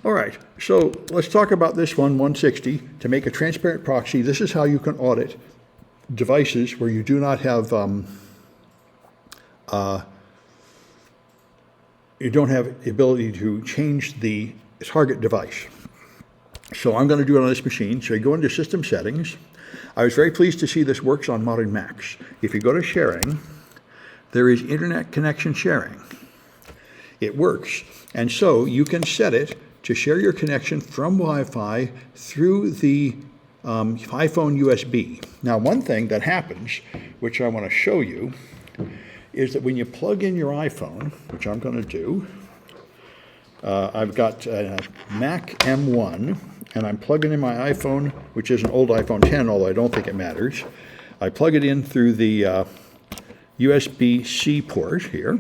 All right, so let's talk about this one, 160. To make a transparent proxy, this is how you can audit devices where you do not have, you don't have the ability to change the target device. So I'm going to do it on this machine. So you go into System Settings. I was very pleased to see this works on modern Macs. If you go to Sharing, there is Internet Connection Sharing. It works, and so you can set it to share your connection from Wi-Fi through the iPhone USB. Now, one thing that happens, which I want to show you, is that when you plug in your iPhone, which I'm going to do, I've got a Mac M1, and I'm plugging in my iPhone, which is an old iPhone 10, although I don't think it matters. I plug it in through the USB-C port here.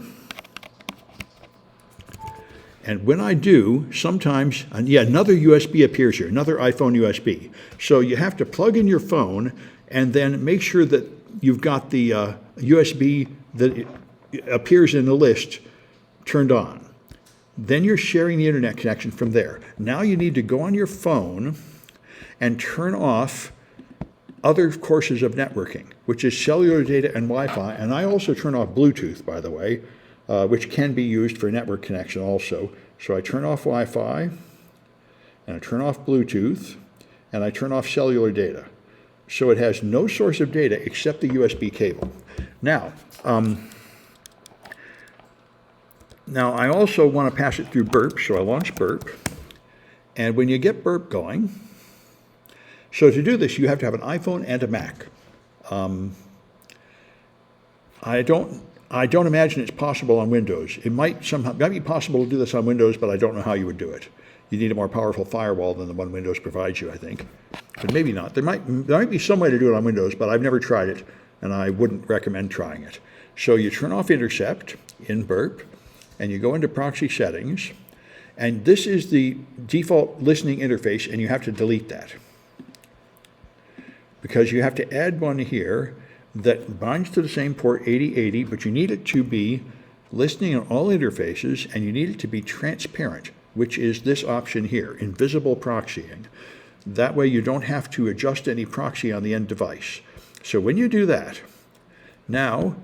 And when I do, sometimes, another USB appears here, another iPhone USB. So you have to plug in your phone and then make sure that you've got the USB that appears in the list turned on. Then you're sharing the internet connection from there. Now you need to go on your phone and turn off other courses of networking, which is cellular data and Wi-Fi. And I also turn off Bluetooth, by the way, which can be used for network connection also. So I turn off Wi-Fi, and I turn off Bluetooth, and I turn off cellular data. So it has no source of data except the USB cable. Now I also want to pass it through Burp, so I launch Burp. And when you get Burp going, so to do this, you have to have an iPhone and a Mac. I don't imagine it's possible on Windows. It might be possible to do this on Windows, but I don't know how you would do it. You need a more powerful firewall than the one Windows provides you, I think. But maybe not. There might be some way to do it on Windows, but I've never tried it, and I wouldn't recommend trying it. So you turn off Intercept in Burp, and you go into Proxy Settings, and this is the default listening interface, and you have to delete that. Because you have to add one here that binds to the same port 8080, but you need it to be listening on all interfaces, and you need it to be transparent, which is this option here, invisible proxying. That way you don't have to adjust any proxy on the end device. So when you do that, now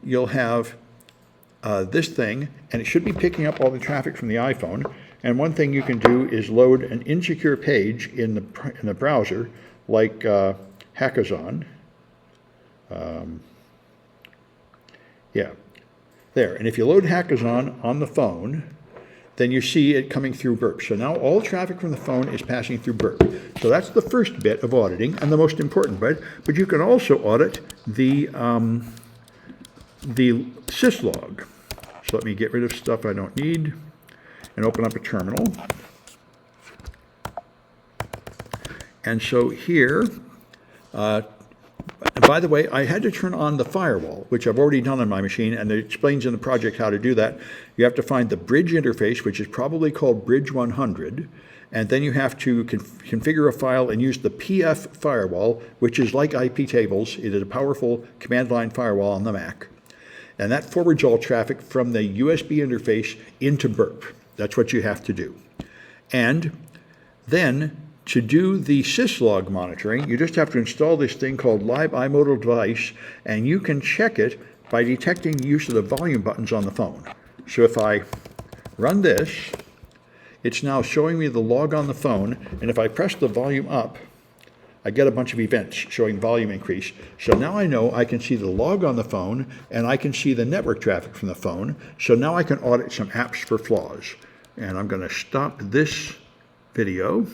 you'll have this thing, and it should be picking up all the traffic from the iPhone. And one thing you can do is load an insecure page in the browser, like Hackazon. There. And if you load Hackazon on the phone, then you see it coming through Burp. So now all traffic from the phone is passing through Burp. So that's the first bit of auditing and the most important bit. But you can also audit the syslog. So let me get rid of stuff I don't need and open up a terminal. And so here, by the way, I had to turn on the firewall, which I've already done on my machine, and it explains in the project how to do that. You have to find the bridge interface, which is probably called Bridge 100, and then you have to configure a file and use the PF firewall, which is like IP tables. It is a powerful command line firewall on the Mac. And that forwards all traffic from the USB interface into Burp. That's what you have to do. And then to do the syslog monitoring, you just have to install this thing called Live iModal Device, and you can check it by detecting the use of the volume buttons on the phone. So if I run this, it's now showing me the log on the phone, and if I press the volume up, I get a bunch of events showing volume increase. So now I know I can see the log on the phone, and I can see the network traffic from the phone. So now I can audit some apps for flaws. And I'm going to stop this video.